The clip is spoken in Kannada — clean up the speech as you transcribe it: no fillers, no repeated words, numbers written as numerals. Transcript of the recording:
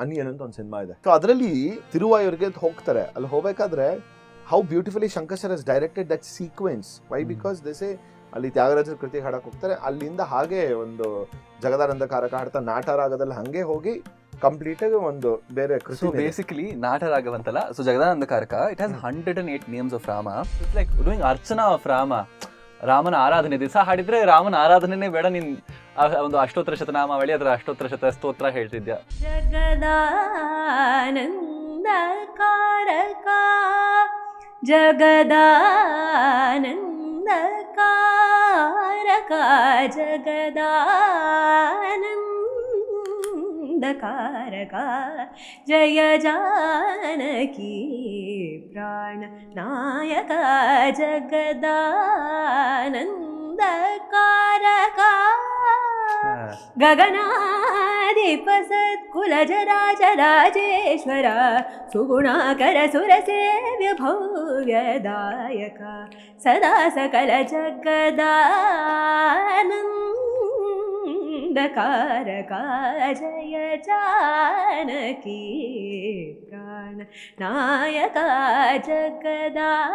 ಅನಿಯನ್ ಅಂತ ಒಂದು ಸಿನಿಮಾ ಇದೆ. ಸೊ ಅದರಲ್ಲಿ ತಿರುವಾಯೂರ್ಗೆ ಹೋಗ್ತಾರೆ. ಅಲ್ಲಿ ಹೋಗ್ಬೇಕಾದ್ರೆ how beautifully Shankar sir has directed that sequence. Why because this ಅಲ್ಲಿ ತ್ಯಾಗರಾಜರ ಕೃತಿ ಹಾಡಕ್ ಹೋಗ್ತಾರೆ. ಅಲ್ಲಿಂದ ಹಾಗೆ ಒಂದು ಜಗದಾನಂದಕಾರಕ ಹಾಡ್ತಾ ನಾಟರಾಗದಲ್ಲಿ ಹಂಗೆ ಹೋಗಿ ಕಂಪ್ಲೀಟ್ ಆಗಿ ಒಂದು ಬೇರೆ ಕೃತಿ. ಬೇಸಿಕಲಿ ನಾಟರಾಗವಂತಲ್ಲ. So Jagadanandakaraka it has 108 names of Rama. It's like doing archana of Rama. ರಾಮನ ಆರಾಧನೆ ದಿವಸ ಹಾಡಿದ್ರೆ ರಾಮನ ಆರಾಧನೆನೇ ಬೇಡ, ನೀನ್ ಒಂದು ಅಷ್ಟೋತ್ತರ ಶತನಾಮಾವಳಿ ಅದರ ಅಷ್ಟೋತ್ತರ ಶತ ಸ್ತೋತ್ರ ಹೇಳ್ತಿದ್ಯಾ. ಜಗದಾನಂದಕಾರಕ ಜಗದಾನಂದಕಾರಕ ಜಗದಾನಂದಕಾರಕ ಜಯ ಜಾನಕಿ ಪ್ರಾಣ ನಾಯಕ ಜಗದಾನಂದಕಾರಕ ಗಗನಾಧಿಪ ಸತ್ಕುಲಜರಾಜ ರಾಜೇಶ್ವರ ಸುಗುಣಾಕರ ಸುರಸೇವ್ಯ ಭವ್ಯದಾಯಕ ಸದಾ ಸಕಲ ಜಗದಾನಂದಕಾರಕ ಜಯ ಜಾನಕಿ ಪ್ರಾಣ ನಾಯಕ ಜಗದಾನಂದಕಾರಕ